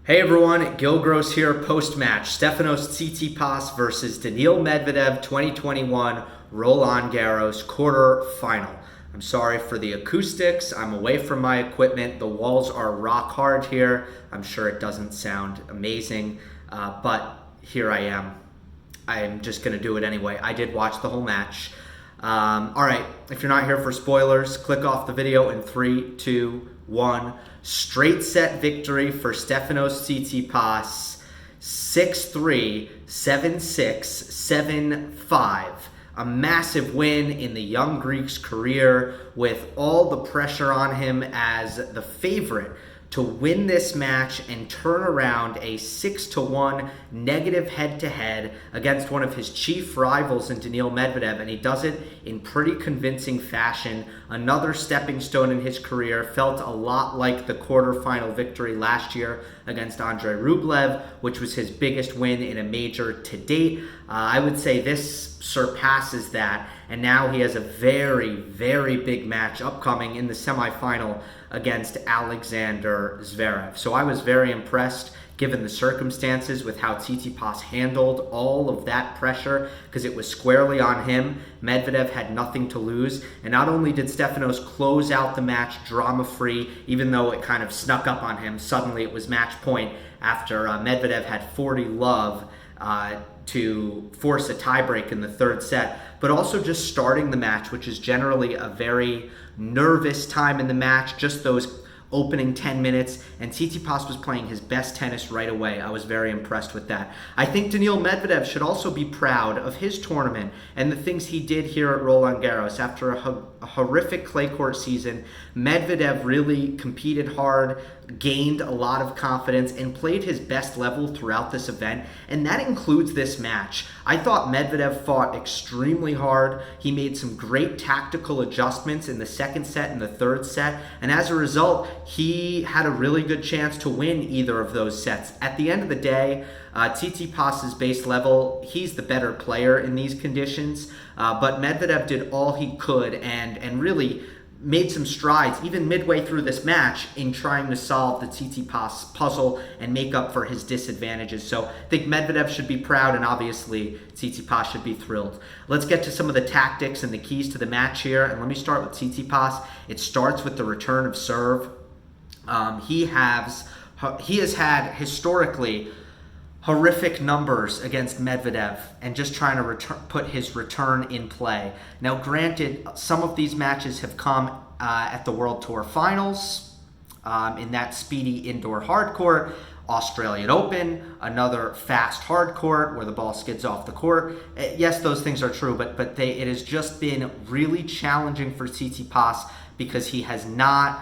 Hey everyone, Gil Gross here, post-match. Stefanos Tsitsipas versus Daniil Medvedev 2021 Roland Garros quarter-final. I'm sorry for the acoustics. I'm away from my equipment. The walls are rock hard here. I'm sure it doesn't sound amazing, but here I am. I'm just going to do it anyway. I did watch the whole match. All right, if you're not here for spoilers, click off the video in 3, 2, 1. Straight set victory for Stefanos Tsitsipas, 6-3, 7-6, 7-5. A massive win in the young Greek's career with all the pressure on him as the favorite to win this match and turn around a 6-1 negative head-to-head against one of his chief rivals in Daniil Medvedev, and he does it in pretty convincing fashion. Another stepping stone in his career. Felt a lot like the quarterfinal victory last year against Andrei Rublev, which was his biggest win in a major to date. I would say this surpasses that, and now he has a very, very big match upcoming in the semifinal against Alexander Zverev. So I was very impressed given the circumstances with how Tsitsipas handled all of that pressure because it was squarely on him. Medvedev had nothing to lose, and not only did Stefanos close out the match drama-free, even though it kind of snuck up on him, suddenly it was match point after Medvedev had 40 love to force a tiebreak in the third set, but also just starting the match, which is generally a very nervous time in the match, just those opening 10 minutes, and Tsitsipas was playing his best tennis right away. I was very impressed with that. I think Daniil Medvedev should also be proud of his tournament and the things he did here at Roland Garros. After a horrific clay court season, Medvedev really competed hard, gained a lot of confidence, and played his best level throughout this event, and that includes this match. I thought Medvedev fought extremely hard. He made some great tactical adjustments in the second set and the third set, and as a result, he had a really good chance to win either of those sets. At the end of the day, Tsitsipas's base level, he's the better player in these conditions, but Medvedev did all he could and really made some strides, even midway through this match, in trying to solve the Tsitsipas puzzle and make up for his disadvantages. So I think Medvedev should be proud, and obviously Tsitsipas should be thrilled. Let's get to some of the tactics and the keys to the match here, and let me start with Tsitsipas. It starts with the return of serve. He has had historically horrific numbers against Medvedev and just trying to put his return in play. Now, granted, some of these matches have come at the World Tour Finals, in that speedy indoor hard court, Australian Open, another fast hard court where the ball skids off the court. Yes, those things are true, but it has just been really challenging for Tsitsipas because he has not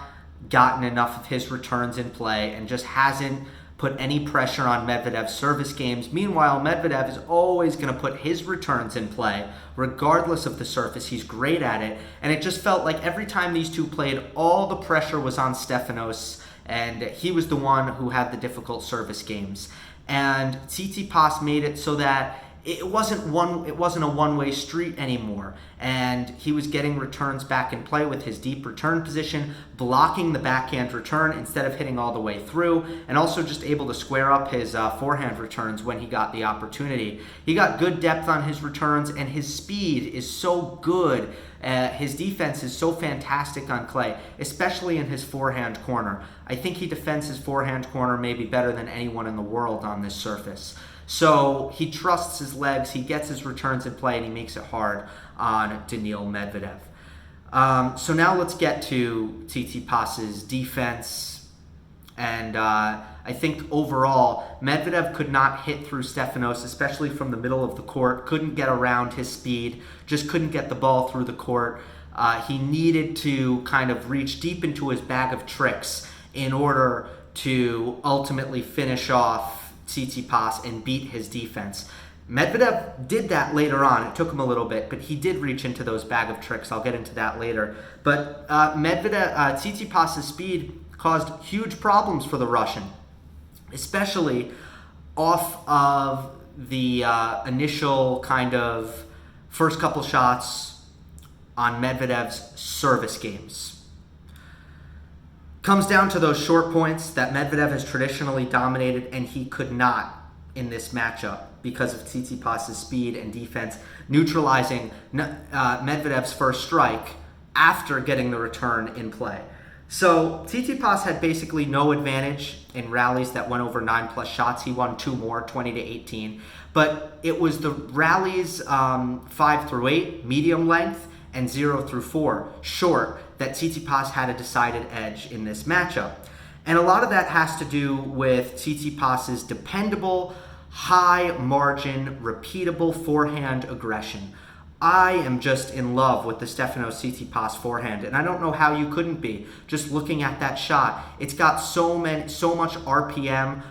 gotten enough of his returns in play and just hasn't put any pressure on Medvedev's service games. Meanwhile, Medvedev is always going to put his returns in play, regardless of the surface. He's great at it, and it just felt like every time these two played, all the pressure was on Stefanos, and he was the one who had the difficult service games. And Tsitsipas made it so that it wasn't a one-way street anymore, and he was getting returns back in play with his deep return position, blocking the backhand return instead of hitting all the way through, and also just able to square up his forehand returns when he got the opportunity. He got good depth on his returns, and his speed is so good. His defense is so fantastic on clay, especially in his forehand corner. I think he defends his forehand corner maybe better than anyone in the world on this surface. So he trusts his legs, he gets his returns in play, and he makes it hard on Daniil Medvedev. So now let's get to Tsitsipas's defense. And I think overall, Medvedev could not hit through Stefanos, especially from the middle of the court, couldn't get around his speed, just couldn't get the ball through the court. He needed to kind of reach deep into his bag of tricks in order to ultimately finish off Tsitsipas and beat his defense. Medvedev did that later on. It took him a little bit, but he did reach into those bag of tricks. I'll get into that later. But Tsitsipas's speed caused huge problems for the Russian, especially off of the initial kind of first couple shots on Medvedev's service games. Comes down to those short points that Medvedev has traditionally dominated, and he could not in this matchup because of Tsitsipas' speed and defense, neutralizing Medvedev's first strike after getting the return in play. So Tsitsipas had basically no advantage in rallies that went over 9+ shots. He won 2 more, 20-18. But it was the rallies 5 through 8, medium length, and 0 through 4, short, that Tsitsipas had a decided edge in this matchup. And a lot of that has to do with Tsitsipas's dependable, high-margin, repeatable forehand aggression. I am just in love with the Stefanos Tsitsipas forehand, and I don't know how you couldn't be. Just looking at that shot, it's got so much RPM,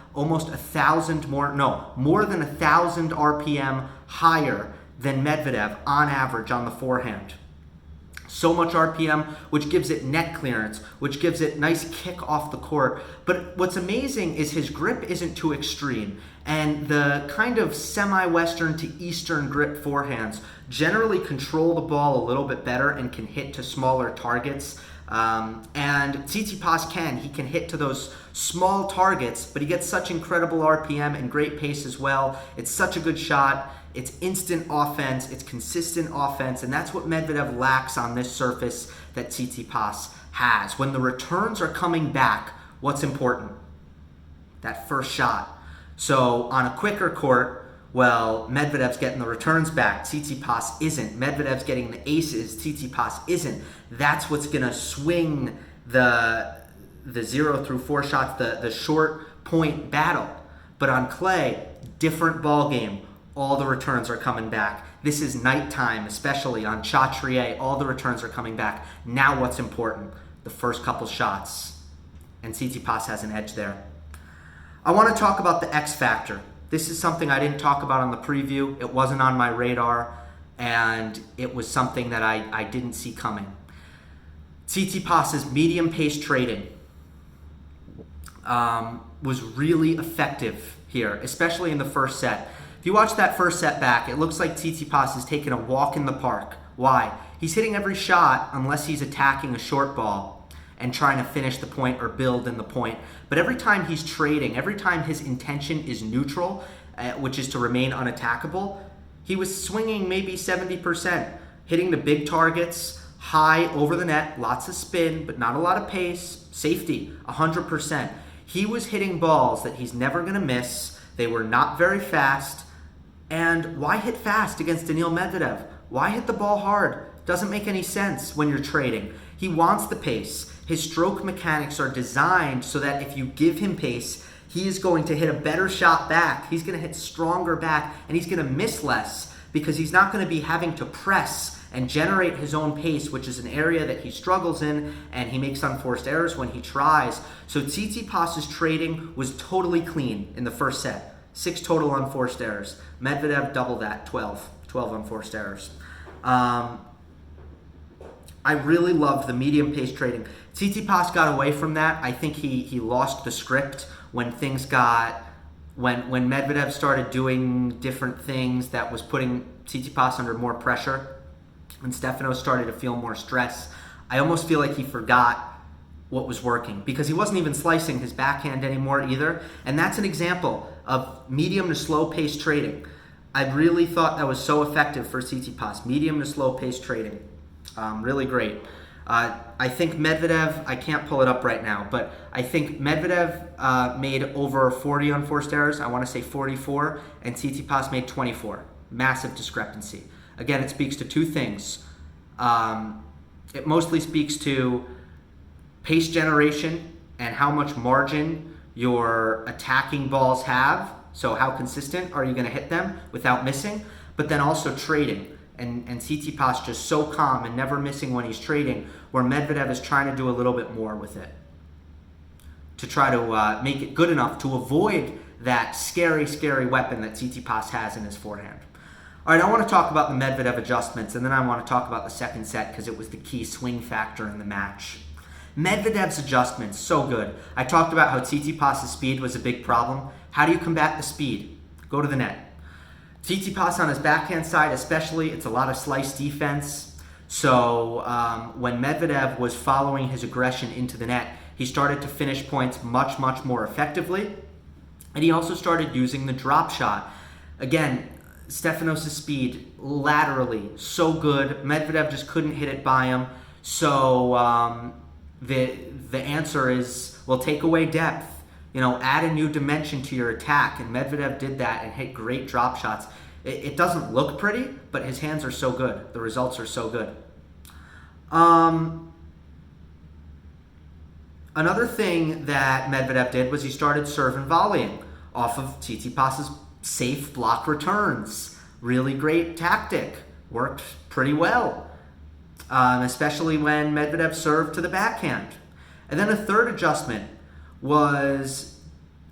more than 1,000 RPM higher than Medvedev on average on the forehand. So much RPM, which gives it net clearance, which gives it nice kick off the court. But what's amazing is his grip isn't too extreme, and the kind of semi-western to eastern grip forehands generally control the ball a little bit better and can hit to smaller targets. And Tsitsipas he can hit to those small targets, but he gets such incredible RPM and great pace as well. It's such a good shot. It's instant offense, it's consistent offense, and that's what Medvedev lacks on this surface that Tsitsipas has. When the returns are coming back, what's important? That first shot. So on a quicker court, well, Medvedev's getting the returns back, Tsitsipas isn't. Medvedev's getting the aces, Tsitsipas isn't. That's what's going to swing the 0 through 4 shots, the short point battle. But on clay, different ball game. All the returns are coming back. This is nighttime, especially on Chatrier. All the returns are coming back. Now what's important? The first couple shots. And Tsitsipas has an edge there. I want to talk about the X factor. This is something I didn't talk about on the preview. It wasn't on my radar, and it was something that I didn't see coming. Tsitsipas's medium pace trading was really effective here, especially in the first set. If you watch that first set back, it looks like Tsitsipas is taking a walk in the park. Why? He's hitting every shot unless he's attacking a short ball and trying to finish the point or build in the point. But every time he's trading, every time his intention is neutral, which is to remain unattackable, he was swinging maybe 70%, hitting the big targets, high over the net, lots of spin, but not a lot of pace, safety, 100%. He was hitting balls that he's never going to miss. They were not very fast. And why hit fast against Daniil Medvedev? Why hit the ball hard? Doesn't make any sense when you're trading. He wants the pace. His stroke mechanics are designed so that if you give him pace, he is going to hit a better shot back. He's going to hit stronger back, and he's going to miss less because he's not going to be having to press and generate his own pace, which is an area that he struggles in, and he makes unforced errors when he tries. So Tsitsipas's trading was totally clean in the first set. 6 total unforced errors. Medvedev double that, 12 unforced errors. I really loved the medium pace trading. Tsitsipas got away from that. I think he lost the script when things got, when Medvedev started doing different things that was putting Tsitsipas under more pressure. When Stefanos started to feel more stress, I almost feel like he forgot what was working because he wasn't even slicing his backhand anymore either. And that's an example of medium to slow pace trading. I really thought that was so effective for Tsitsipas. Medium to slow pace trading. Really great. I think Medvedev, I can't pull it up right now, but I think Medvedev made over 40 unforced errors. I want to say 44, and Tsitsipas made 24. Massive discrepancy. Again, it speaks to two things. It mostly speaks to pace generation and how much margin your attacking balls have. So how consistent are you going to hit them without missing? But then also trading. And Tsitsipas just so calm and never missing when he's trading, where Medvedev is trying to do a little bit more with it to try to make it good enough to avoid that scary, scary weapon that Tsitsipas has in his forehand. All right, I want to talk about the Medvedev adjustments, and then I want to talk about the second set because it was the key swing factor in the match. Medvedev's adjustments, so good. I talked about how Tsitsipas' speed was a big problem. How do you combat the speed? Go to the net. Tsitsipas on his backhand side especially, it's a lot of slice defense. So when Medvedev was following his aggression into the net, He started to finish points much, much more effectively. And he also started using the drop shot. Again, Stefanos' speed laterally, so good. Medvedev just couldn't hit it by him. So the answer is, well, take away depth. Add a new dimension to your attack. And Medvedev did that and hit great drop shots. It doesn't look pretty, but his hands are so good. The results are so good. Another thing that Medvedev did was he started serve and volleying off of Tsitsipas's safe block returns. Really great tactic. Worked pretty well, especially when Medvedev served to the backhand. And then a third adjustment was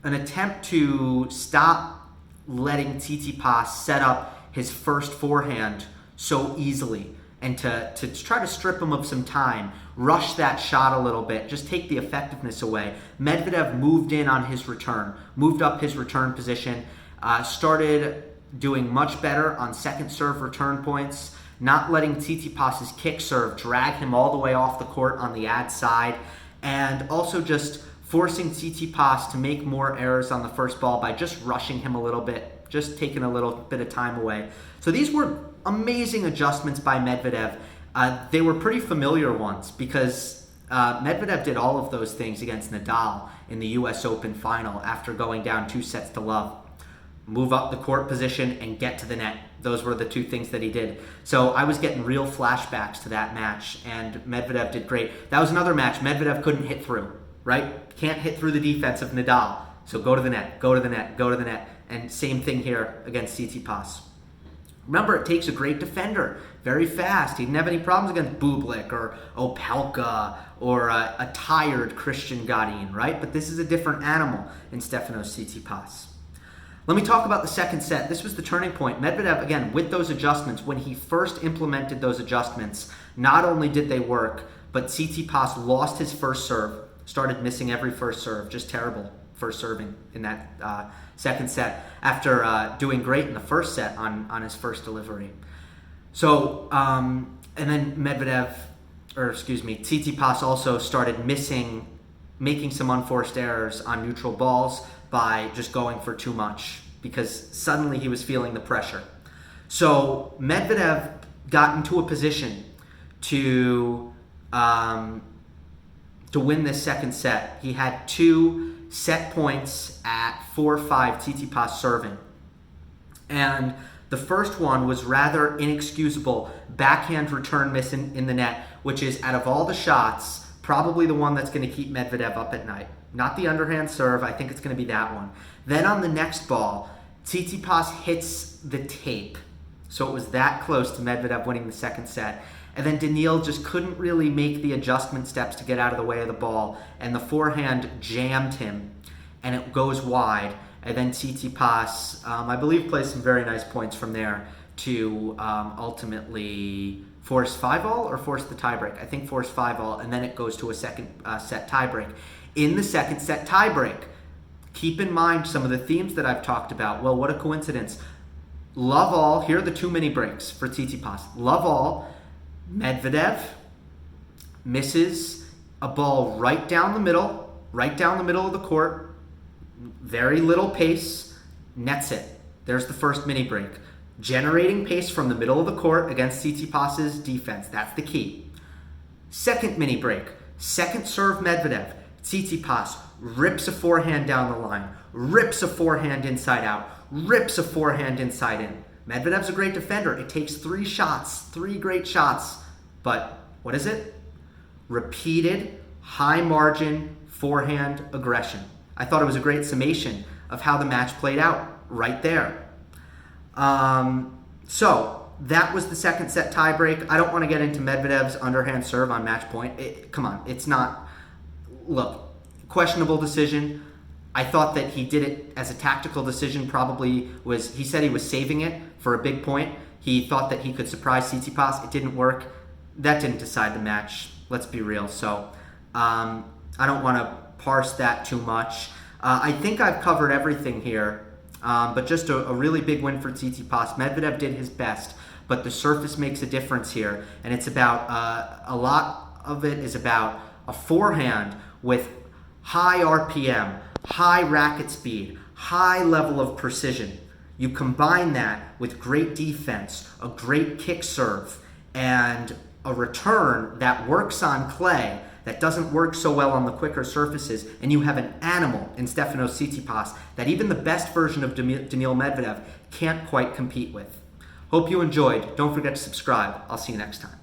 an attempt to stop letting Tsitsipas set up his first forehand so easily, and to try to strip him of some time, rush that shot a little bit, just take the effectiveness away. Medvedev moved in on his return, moved up his return position, started doing much better on second serve return points, not letting Tsitsipas's kick serve drag him all the way off the court on the ad side, and also just forcing Tsitsipas to make more errors on the first ball by just rushing him a little bit, just taking a little bit of time away. So these were amazing adjustments by Medvedev. They were pretty familiar ones because Medvedev did all of those things against Nadal in the US Open final after going down 2-0. Move up the court position and get to the net. Those were the two things that he did. So I was getting real flashbacks to that match, and Medvedev did great. That was another match Medvedev couldn't hit through, right? Can't hit through the defense of Nadal. So go to the net, go to the net, go to the net. And same thing here against Tsitsipas. Remember, it takes a great defender, very fast. He didn't have any problems against Bublik or Opelka or a tired Christian Garin, right? But this is a different animal in Stefanos Tsitsipas. Let me talk about the second set. This was the turning point. Medvedev, again, with those adjustments, when he first implemented those adjustments, not only did they work, but Tsitsipas lost his first serve, started missing every first serve, just terrible first serving in that second set after doing great in the first set on his first delivery. So, and then Tsitsipas also started making some unforced errors on neutral balls by just going for too much because suddenly he was feeling the pressure. So Medvedev got into a position to win this second set. He had 2 set points at 4-5 Tsitsipas serving. And the first one was rather inexcusable backhand return miss in the net, which is, out of all the shots, probably the one that's going to keep Medvedev up at night. Not the underhand serve. I think it's going to be that one. Then on the next ball, Tsitsipas hits the tape. So it was that close to Medvedev winning the second set. And then Daniil just couldn't really make the adjustment steps to get out of the way of the ball. And the forehand jammed him. And it goes wide. And then Tsitsipas, I believe, plays some very nice points from there to ultimately force 5-all or force the tiebreak. I think force 5-all. And then it goes to a second set tiebreak. In the second set tiebreak, keep in mind some of the themes that I've talked about. Well, what a coincidence. Love all. Here are the 2 mini breaks for Tsitsipas. Love all. Medvedev misses a ball right down the middle of the court. Very little pace. Nets it. There's the first mini break. Generating pace from the middle of the court against Tsitsipas's defense. That's the key. Second mini break. Second serve Medvedev. Tsitsipas rips a forehand down the line, rips a forehand inside out, rips a forehand inside in. Medvedev's a great defender. It takes 3 shots, 3 great shots. But what is it? Repeated, high margin forehand aggression. I thought it was a great summation of how the match played out right there. So that was the second set tiebreak. I don't want to get into Medvedev's underhand serve on match point. Come on, it's not... Look, questionable decision. I thought that he did it as a tactical decision. He said he was saving it for a big point. He thought that he could surprise Tsitsipas. It didn't work. That didn't decide the match. Let's be real. So I don't want to parse that too much. I think I've covered everything here, but just a really big win for Tsitsipas. Medvedev did his best, but the surface makes a difference here, and it's about a lot of it is about a forehand with high RPM, high racket speed, high level of precision. You combine that with great defense, a great kick serve, and a return that works on clay, that doesn't work so well on the quicker surfaces, and you have an animal in Stefanos Tsitsipas that even the best version of Daniil Medvedev can't quite compete with. Hope you enjoyed. Don't forget to subscribe. I'll see you next time.